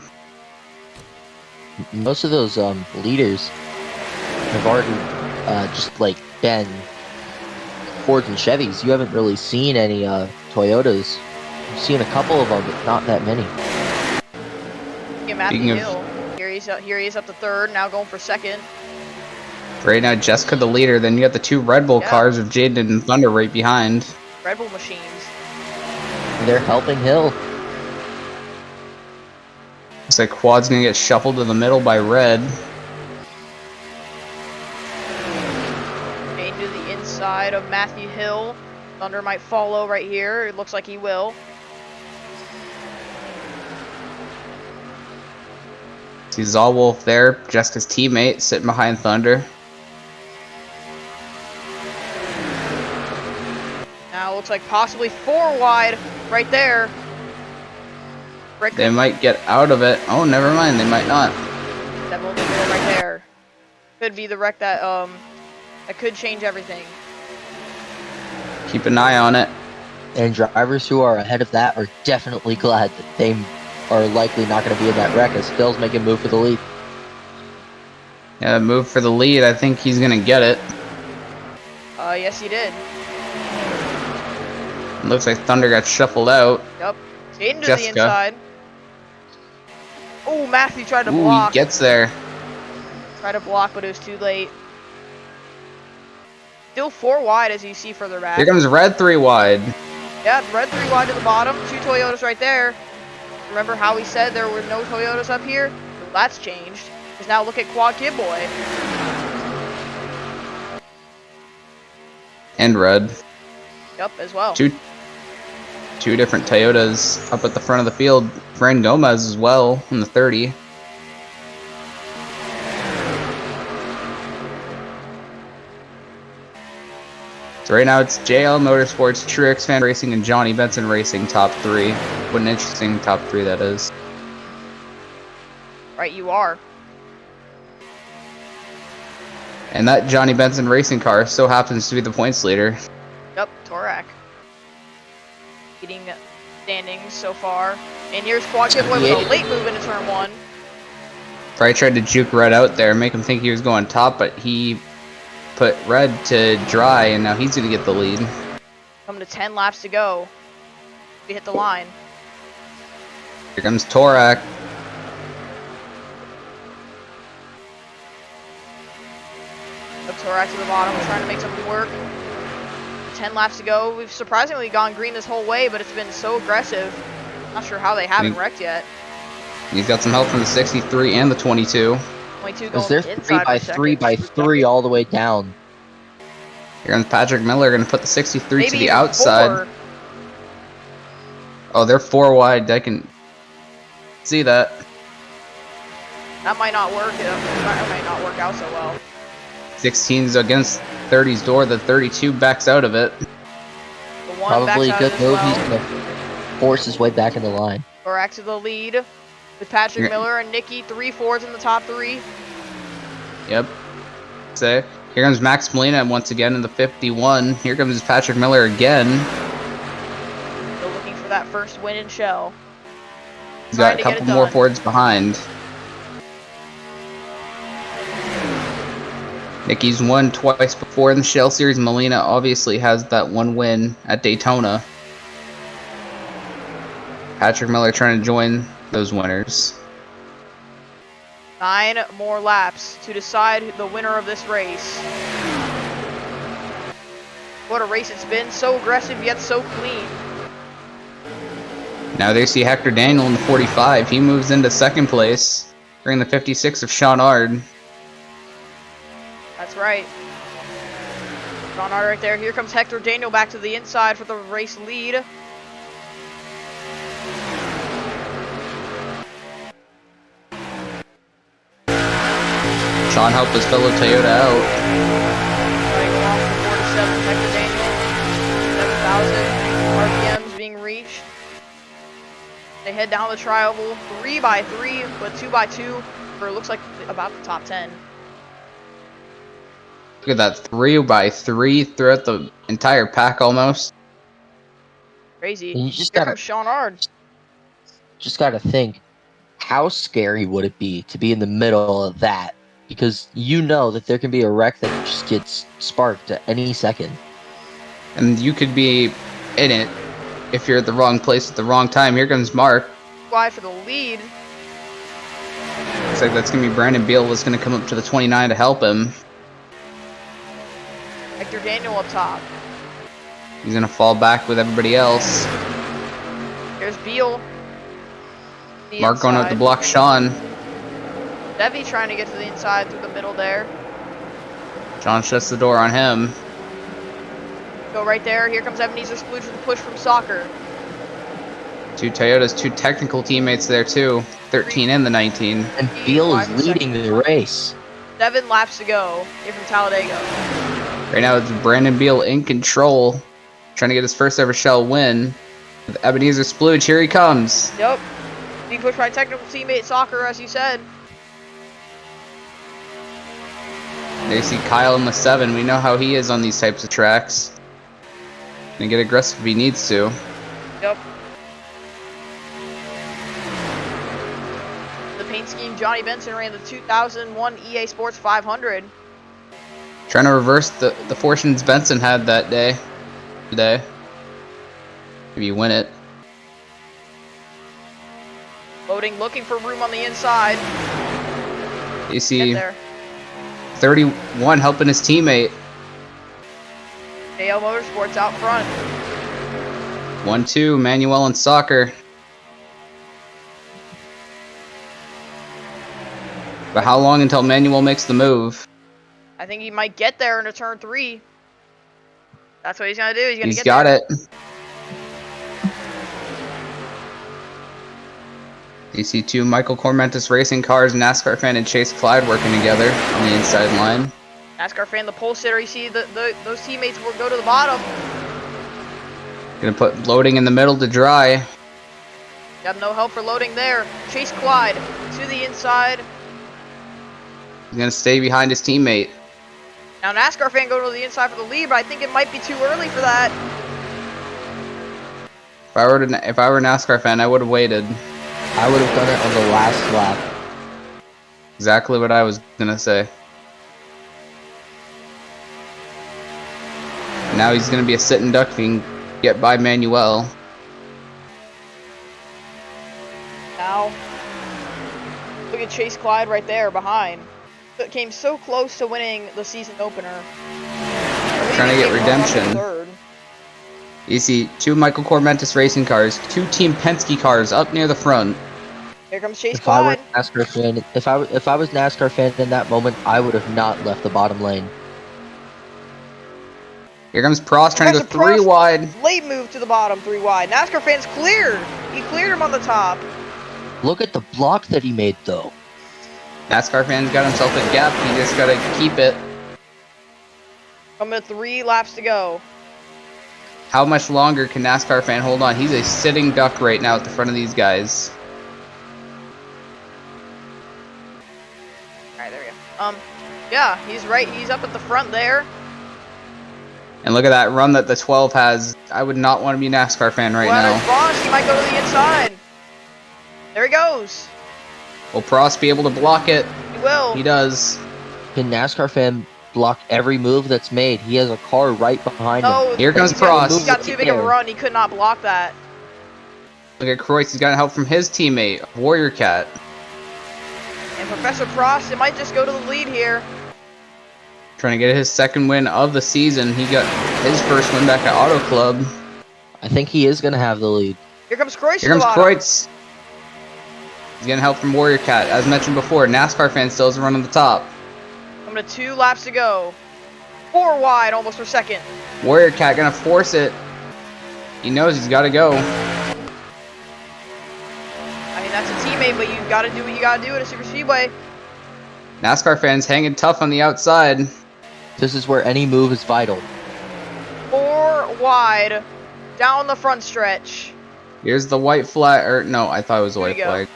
Most of those leaders have already just like been Fords and Chevys. You haven't really seen any Toyotas. You've seen a couple of them, but not that many. Yeah, Matthew Hill. Here he is up to third, now going for second. Right now, Jessica the leader. Then you got the two Red Bull cars with Jaden and Thunder right behind. Red Bull machines. And they're helping Hill. Looks like Quad's gonna get shuffled to the middle by Red. Into the inside of Matthew Hill. Thunder might follow right here. It looks like he will. See Zawolf there, Jessica's teammate, sitting behind Thunder. Now it looks like possibly 4 wide right there. They might get out of it. Oh, never mind. They might not. That will be right there. Could be the wreck that that could change everything. Keep an eye on it. And drivers who are ahead of that are definitely glad that they are likely not going to be in that wreck as Phil's making a move for the lead. Yeah, move for the lead. I think he's going to get it. Yes, he did. Looks like Thunder got shuffled out. Yep. Into the inside. Oh, Matthew tried to Ooh, block. He gets there. Tried to block, but it was too late. Still 4 wide as you see further back. Here comes Red 3 wide. Yeah, Red 3 wide to the bottom. 2 Toyotas right there. Remember how we said there were no Toyotas up here? Well, that's changed. Because now look at Quad Kid Boy. And Red. Yep, as well. Two different Toyotas up at the front of the field. Fran Gomez as well in the 30. So right now it's JL Motorsports, Truex Fan Racing, and Johnny Benson Racing top 3. What an interesting top 3 that is. Right, you are. And that Johnny Benson Racing car still happens to be the points leader. Yep, Torak. Leading standings so far. And here's Quad Kid Boy with a late move into turn 1. Probably tried to juke Red out there, make him think he was going top, but he put Red to dry, and now he's going to get the lead. Coming to 10 laps to go. We hit the line. Here comes Torak. Up Torak to the bottom, trying to make something work. 10 laps to go. We've surprisingly gone green this whole way, but it's been so aggressive. Not sure how they haven't wrecked yet. He's got some help from the 63 and the 22. 22 Because going they're inside 3 by 3 all the way down. Here comes Patrick Miller, going to put the 63 Maybe to the outside. 4. Oh, they're 4 wide. I can see that. That might not work. That might not work out so well. 16's against 30's door. The 32 backs out of it. The 1 Probably a backs good out move. as well. He's going to force his way back in the line. Torak to the lead with Patrick Miller and Nikki. 3 Fords in the top 3. Yep. So here comes Max Molina once again in the 51. Here comes Patrick Miller again. Still looking for that first win in Shell. He's got a couple more Fords behind. Nicky's won twice before in the Shell Series. Molina obviously has that 1 win at Daytona. Patrick Miller trying to join those winners. 9 more laps to decide the winner of this race. What a race it's been. So aggressive yet so clean. Now they see Hector Daniel in the 45. He moves into 2nd place. Bringing the 56 of Sean Ard. That's right. Sean Ard right there. Here comes Hector Daniel back to the inside for the race lead. Sean helped his fellow Toyota out. Right, off the head down the tri-oval 3x3, but 2x2 for it looks like about the top 10. Look at that 3x3 throughout the entire pack almost. Crazy. And you just Here gotta comes Sean Ard. think, how scary would it be to be in the middle of that? Because you know that there can be a wreck that just gets sparked at any second. And you could be in it if you're at the wrong place at the wrong time. Here comes Mark. Fly for the lead. Looks like that's going to be Brandon Beal was going to come up to the 29 to help him. Hector Daniel up top. He's going to fall back with everybody else. Here's Beal. Mark going out to block Sean. Devi trying to get to the inside through the middle there. Sean shuts the door on him. Go right there. Here comes Ebenezer Spluge with the push from Soccer. Two Toyotas, two technical teammates there too. 13 and the 19. And Beal is leading the race. 7 laps to go here from Talladega. Right now it's Brandon Beal in control. Trying to get his first ever Shell win. With Ebenezer Spluge, here he comes. Yep. Being pushed by technical teammate Soccer, as you said. There you see Kyle in the 7. We know how he is on these types of tracks. Gonna get aggressive if he needs to. Yep. The paint scheme, Johnny Benson ran the 2001 EA Sports 500. Trying to reverse the fortunes Benson had that day. Today. Maybe you win it. Loading, looking for room on the inside. You see Get there. 31 helping his teammate. JL Motorsports out front. 1-2, Manuel and Soccer. But how long until Manuel makes the move? I think he might get there into turn 3. That's what he's gonna do. He's got it. You see 2 Michael Cormentis Racing cars, NASCAR fan and Chase Clyde working together on the inside line. NASCAR fan, the pole sitter. You see those teammates will go to the bottom. Gonna put loading in the middle to dry. Got no help for loading there. Chase Clyde to the inside. He's gonna stay behind his teammate. Now NASCAR fan going to the inside for the lead, but I think it might be too early for that. If I were a NASCAR fan, I would have waited. I would have done it on the last lap. Exactly what I was gonna say. Now he's gonna be a sitting duck if he can get by Manuel. Now, look at Chase Clyde right there behind. It came so close to winning the season opener. Trying to get redemption. Third. You see 2 Michael Cormentis Racing cars, 2 Team Penske cars up near the front. Here comes Chase If I were Clyde. a NASCAR fan, if I was NASCAR fan in that moment, I would have not left the bottom lane. Here comes Prost trying to go Professor 3 Prost, wide. Late move to the bottom, 3 wide. NASCAR fans cleared. He cleared him on the top. Look at the block that he made, though. NASCAR fans got himself a gap. He just gotta keep it. Coming to 3 laps to go. How much longer can NASCAR fan hold on? He's a sitting duck right now at the front of these guys. All right, there we go. Yeah, he's right. He's up at the front there. And look at that run that the 12 has. I would not want to be a NASCAR fan right Well, now. there's Prost. He might go to the inside. There he goes. Will Prost be able to block it? He will. He does. Can NASCAR fan block every move that's made? He has a car right behind No, him. Here comes he's got- Prost. He got too big of a run. He could not block that. Look at Croix. He's got help from his teammate, Warrior Cat. And Professor Prost, it might just go to the lead here. Trying to get his second win of the season. He got his first win back at Auto Club. I think he is going to have the lead. Here comes Croix. Here comes Kreutz. He's getting help from Warrior Cat. As mentioned before, NASCAR fan still has a run on the top. Coming to 2 laps to go. 4 wide, almost for second. Warrior Cat gonna force it. He knows he's got to go. I mean, that's a teammate, but you got to do what you got to do at a super speedway. NASCAR fans hanging tough on the outside. This is where any move is vital. 4 wide, down the front stretch. Here's the white flag. Or no, I thought it was a Here we white go. flag.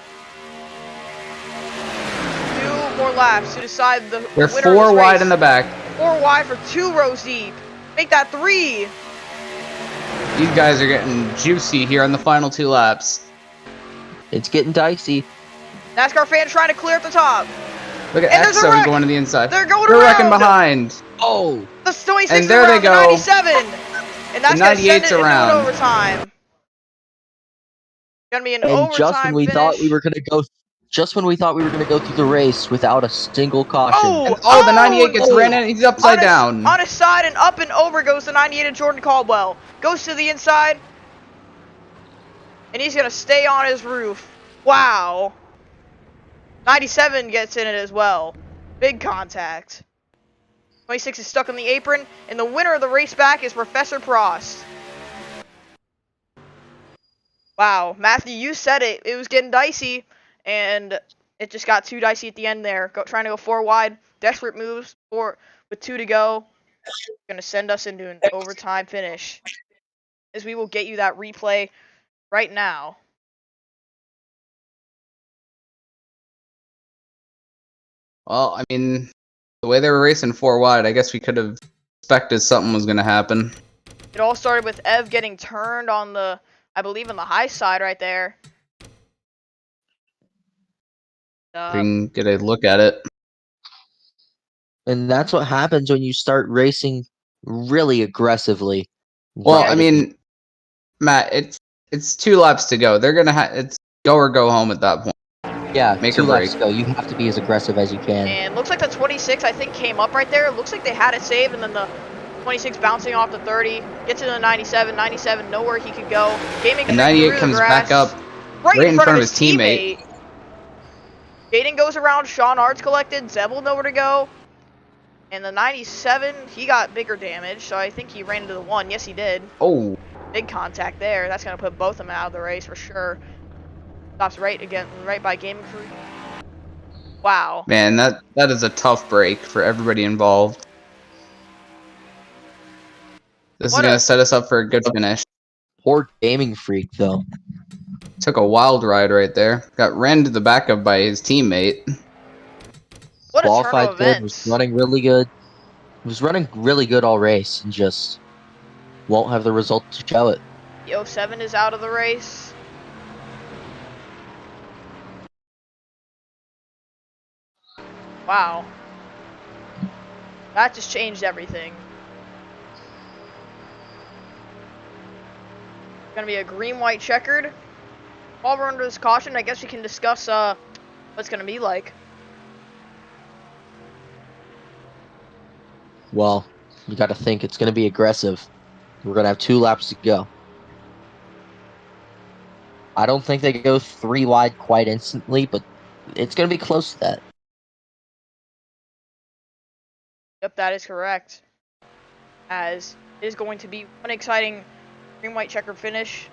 2 more laps to decide the They're winner of 4 this wide race. in the back. 4 wide for 2 rows deep. Make that 3. These guys are getting juicy here on the final 2 laps. It's getting dicey. NASCAR fans trying to clear up the top. Look at And there's a Exo wreck. going to the inside. They're going They're wrecking around. behind. Oh, The 26 And is there around they the go. 97. And that's going to send 98's it into around. an overtime. Going to be an and just when overtime we finish. thought we were gonna go, through the race without a single caution. Oh, The 98 gets ran in. He's upside down. On his side and up and over goes the 98 of Jordan Caldwell. Goes to the inside. And he's going to stay on his roof. Wow. 97 gets in it as well. Big contact. 26 is stuck on the apron. And the winner of the race back is Professor Prost. Wow. Matthew, you said it. It was getting dicey. And it just got too dicey at the end there. Trying to go 4 wide. Desperate moves with 2 to go. Going to send us into an overtime finish. As we will get you that replay right now. Well, I mean, the way they were racing 4 wide, I guess we could have expected something was going to happen. It all started with Ev getting turned on the, I believe, on the high side right there. We can get a look at it. And that's what happens when you start racing really aggressively. Well, Right I at mean, Matt, it's 2 laps to go. They're going to it's go or go home at that point. yeah, make 2 or laps break. to go. You have to be as aggressive as you can. And looks like the 26, I think, came up right there. Looks like they had it saved, and then the 26 bouncing off the 30. Gets to the 97. 97, nowhere he could go. Gaming And 98 comes back up right in front of his teammate. Jaden goes around. Sean Arts collected. Zeb will nowhere to go. And the 97, he got bigger damage, so I think he ran into the 1. Yes, he did. Oh. Big contact there. That's going to put both of them out of the race for sure. Stops right by Gaming Crew. Wow. Man, that is a tough break for everybody involved. This is going to set us up for a good finish. Poor Gaming Freak, though. Took a wild ride right there. Got ran to the back of by his teammate. What a turn Qualified of good, events. was running really good. Was running really good all race, and just won't have the result to show it. The 07 is out of the race. Wow. That just changed everything. Gonna be a green-white checkered. While we're under this caution, I guess we can discuss what it's gonna be like. Well, you got to think it's going to be aggressive. We're going to have 2 laps to go. I don't think they go 3 wide quite instantly, but it's going to be close to that. Yep, that is correct. As it is going to be one exciting green-white checkered finish.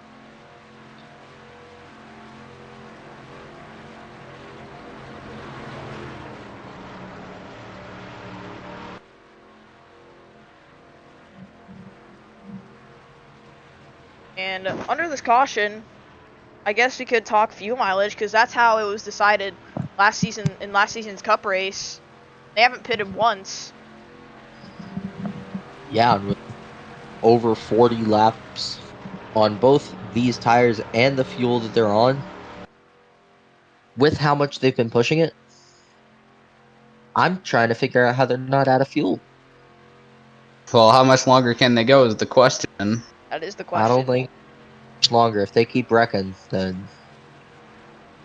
And under this caution, I guess we could talk fuel mileage, because that's how it was decided last season in last season's Cup race. They haven't pitted once. Yeah, and with over 40 laps on both these tires and the fuel that they're on, with how much they've been pushing it, I'm trying to figure out how they're not out of fuel. Well, how much longer can they go is the question. That is the question. I don't think much longer. If they keep wrecking, then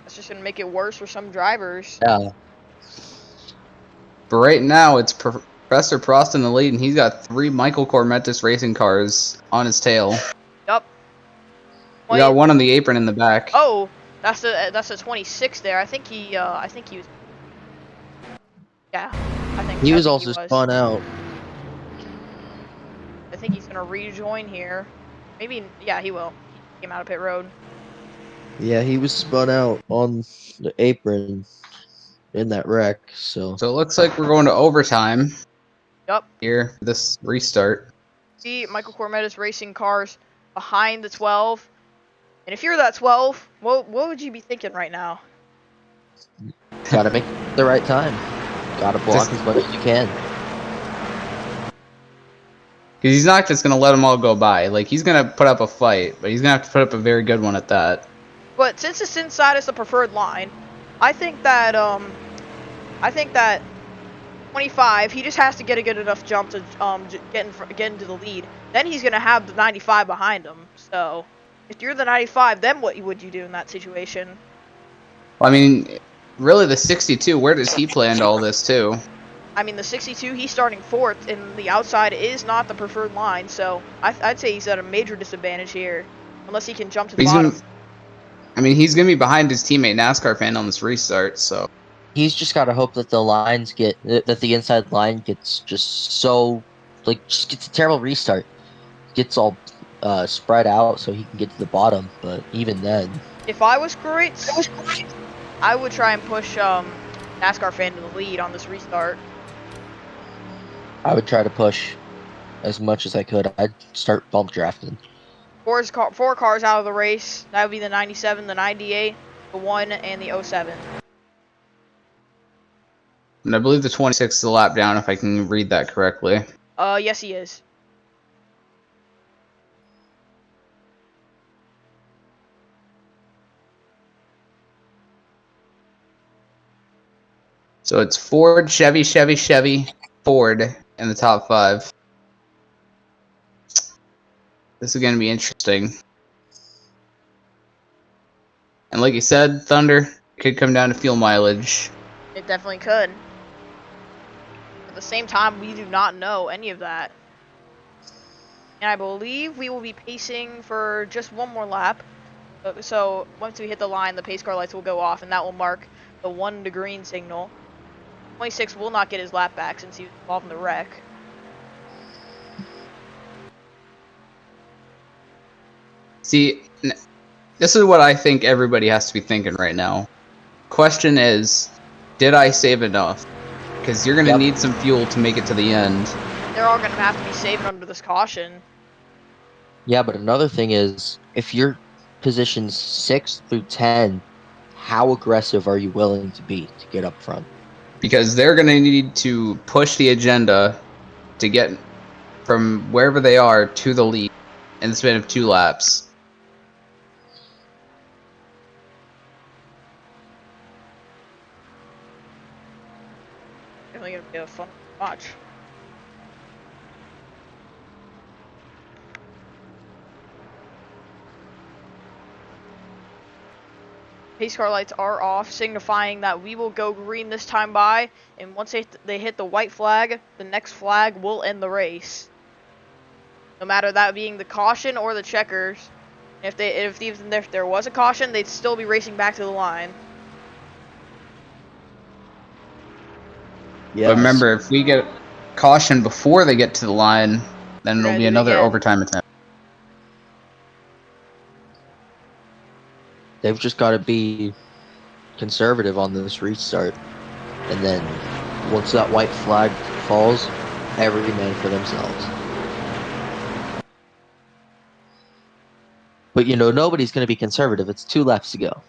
That's just going to make it worse for some drivers. yeah. But right now, it's Professor Prost in the lead, and he's got 3 Michael Cormentis racing cars on his tail. Yup. We got one on the apron in the back. Oh, that's a 26 there. I think he was. Yeah, He was also spun out. I think he's gonna rejoin here. Maybe, yeah, he will. He came out of pit road. Yeah, he was spun out on the apron in that wreck, so So it looks like we're going to overtime. Yup. Here, for this restart. See Michael Cormettis racing cars behind the 12, And if you're that 12, what would you be thinking right now? Gotta make the right time. Gotta block as much as you can. Because he's not just going to let them all go by. Like, he's going to put up a fight, but he's going to have to put up a very good one at that. But since this inside is the preferred line, I think that 25, he just has to get a good enough jump to get into the lead. Then he's gonna have the 95 behind him. So if you're the 95, then what would you do in that situation? Well, I mean, really the 62, where does he play into all this too? I mean, the 62, he's starting 4th, and the outside is not the preferred line. So I'd say he's at a major disadvantage here, unless he can jump to the bottom. He's gonna be behind his teammate NASCAR fan on this restart. So he's just gotta hope that the inside line gets just so, like, just gets a terrible restart, gets all spread out so he can get to the bottom. But even then, if I was Kreitz, I would try and push NASCAR fan to the lead on this restart. I would try to push as much as I could. I'd start bump drafting. 4 cars out of the race. That would be the 97, the 98, the 1, and the 07. And I believe the 26 is a lap down, if I can read that correctly. Yes, he is. So it's Ford, Chevy, Ford in the top 5. This is going to be interesting. And like you said, Thunder, it could come down to fuel mileage. It definitely could. At the same time, we do not know any of that. And I believe we will be pacing for just one more lap. So once we hit the line, the pace car lights will go off, and that will mark the 1 to green signal. 26 will not get his lap back since he was involved in the wreck. See, this is what I think everybody has to be thinking right now. Question is, did I save enough? Because you're going to need some fuel to make it to the end. They're all going to have to be saving under this caution. Yeah, but another thing is, if you're positions 6 through 10, how aggressive are you willing to be to get up front? Because they're going to need to push the agenda to get from wherever they are to the lead in the span of 2 laps. Definitely going to be a fun watch. Pace car lights are off, signifying that we will go green this time by, and once they hit the white flag, the next flag will end the race. No matter that being the caution or the checkers. If there was a caution, they'd still be racing back to the line. Yes. But remember, if we get caution before they get to the line, then it'll be another overtime attempt. They've just got to be conservative on this restart. And then once that white flag falls, every man for themselves. But, you know, nobody's going to be conservative. It's 2 laps to go.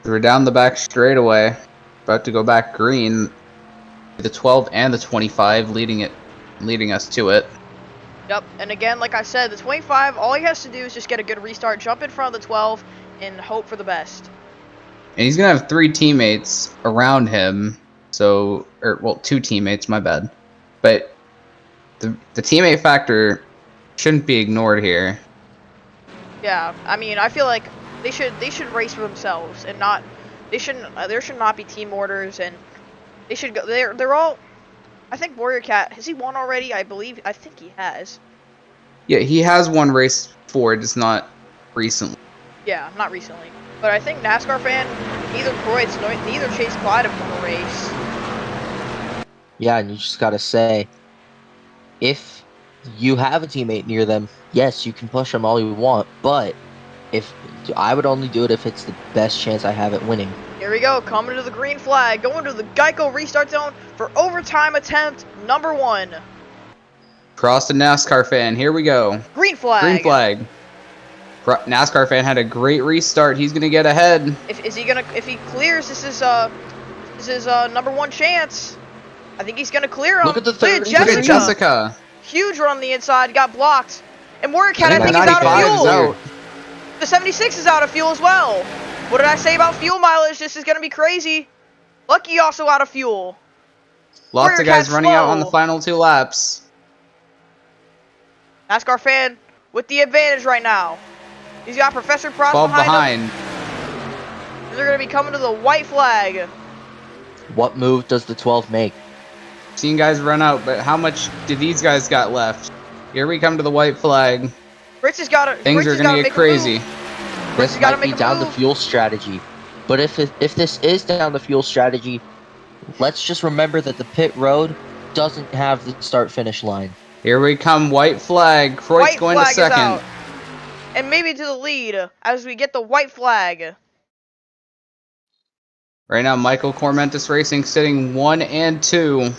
We're down the back straightaway, about to go back green. The 12 and the 25 leading us to it. Yep, and again, like I said, the 25, all he has to do is just get a good restart, jump in front of the 12, and hope for the best. And he's going to have 3 teammates around him, so, well, 2 teammates, my bad. But the teammate factor shouldn't be ignored here. Yeah, I mean, I feel like they should race for themselves and not, there should not be team orders, and they should go, they're all, I think Warrior Cat, has he won already? I think he has. Yeah, he has won race 4, just not recently. Yeah, not recently. But I think NASCAR fan, neither Kreutz, neither Chase Clyde have won a race. Yeah, and you just got to say, if you have a teammate near them, yes, you can push them all you want, but I would only do it if it's the best chance I have at winning. Here we go, coming to the green flag, going to the Geico restart zone for overtime attempt number 1. Cross the NASCAR fan. Here we go. Green flag. Green flag. NASCAR fan had a great restart. He's gonna get ahead. If he clears, this is his number one chance. I think he's gonna clear him. Look at the 30. Look at Jessica. Huge run on the inside, got blocked. And Warriorcat, I the think, is out of 95 fuel. is out. The 76 is out of fuel as well. What did I say about fuel mileage? This is gonna be crazy. Lucky also out of fuel. Lots of guys Warriorcat running out on slow. the final 2 laps. NASCAR fan with the advantage right now. He's got Professor Prost 12 behind him. behind. They're gonna be coming to the white flag. What move does the 12 make? Seen guys run out, but how much do these guys got left? Here we come to the white flag. Fritz has got to. Things are gonna get crazy. This might be down the fuel strategy. But if this is down the fuel strategy, let's just remember that the pit road doesn't have the start-finish line. Here we come, white flag. Croyd's going to second. Out. And maybe to the lead as we get the white flag. Right now, Michael Cormentis Racing sitting 1 and 2.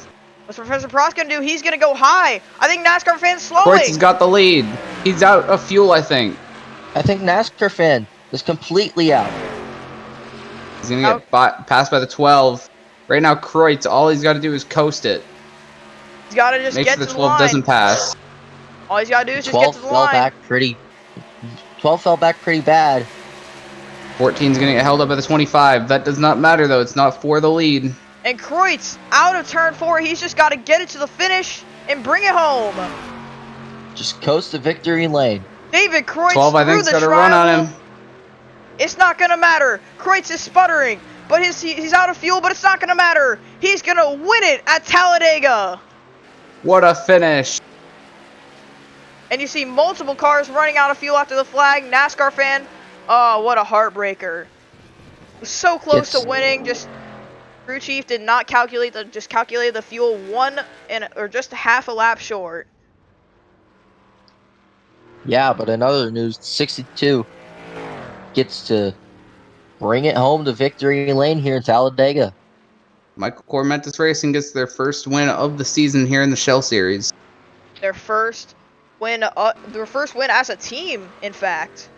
What's Professor Prost gonna do? He's gonna go high. I think NASCAR fan's slowing. Croyd's has got the lead. He's out of fuel, I think. I think NASCAR fan is completely out. He's gonna get passed by the 12. Right now, Kreutz, all he's got to do is coast it. He's got to just make get sure to the 12 doesn't pass. All he's got to do is just get to the line. 12 fell back pretty bad. 14's gonna get held up by the 25. That does not matter though. It's not for the lead. And Kreutz out of turn 4. He's just got to get it to the finish and bring it home. Just coast the victory lane. David Kreutz 12, I think's got a run on him. It's not gonna matter. Kreutz is sputtering, but he's out of fuel. But it's not gonna matter. He's gonna win it at Talladega. What a finish! And you see multiple cars running out of fuel after the flag. NASCAR fan, oh, what a heartbreaker! So close to winning. Just crew chief did not calculate the fuel or just half a lap short. Yeah, but in other news, 62 gets to bring it home to victory lane here in Talladega. Michael Cormentis Racing gets their first win of the season here in the Shell Series. Their first win as a team, in fact.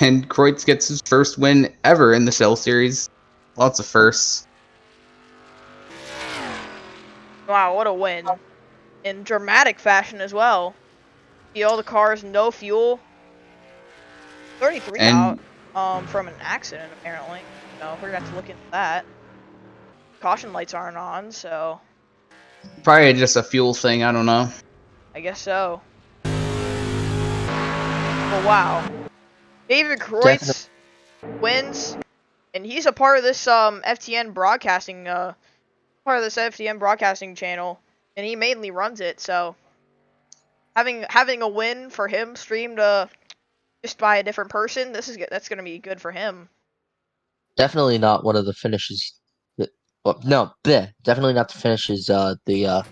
And Kreutz gets his first win ever in the Shell Series. Lots of firsts. Wow, what a win. In dramatic fashion as well. See all the cars, no fuel. 33 out from an accident, apparently. So we're going to have to look into that. Caution lights aren't on, so... Probably just a fuel thing, I don't know. I guess so. But wow. David Kreutz wins, and he's a part of this FTN broadcasting channel, and he mainly runs it, so having a win for him streamed just by a different person, that's gonna be good for him. Definitely not one of the finishes. Definitely not the finishes the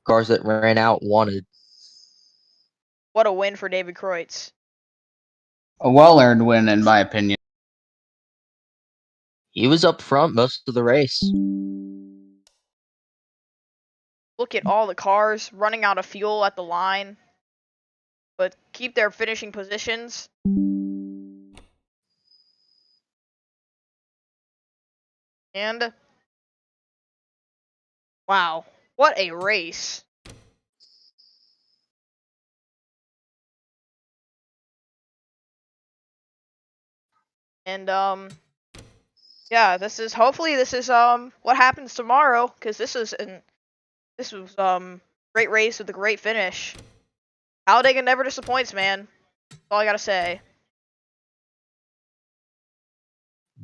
cars that ran out wanted. What a win for David Kreutz. A well-earned win, in my opinion. He was up front most of the race. Look at all the cars running out of fuel at the line, but keep their finishing positions. And wow, what a race. And yeah, hopefully this is what happens tomorrow, because this was great race with a great finish. Talladega never disappoints, man. That's all I gotta say.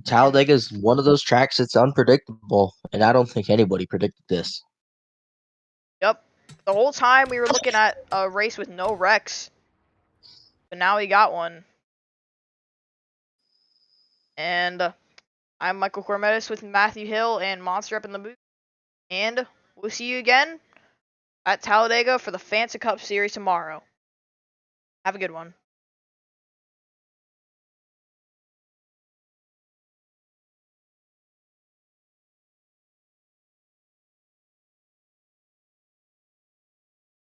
Talladega is one of those tracks that's unpredictable, and I don't think anybody predicted this. Yep. The whole time we were looking at a race with no wrecks, but now we got one. And I'm Michael Cormetis with Matthew Hill and Monster up in the booth. And we'll see you again at Talladega for the Fanta Cup Series tomorrow. Have a good one.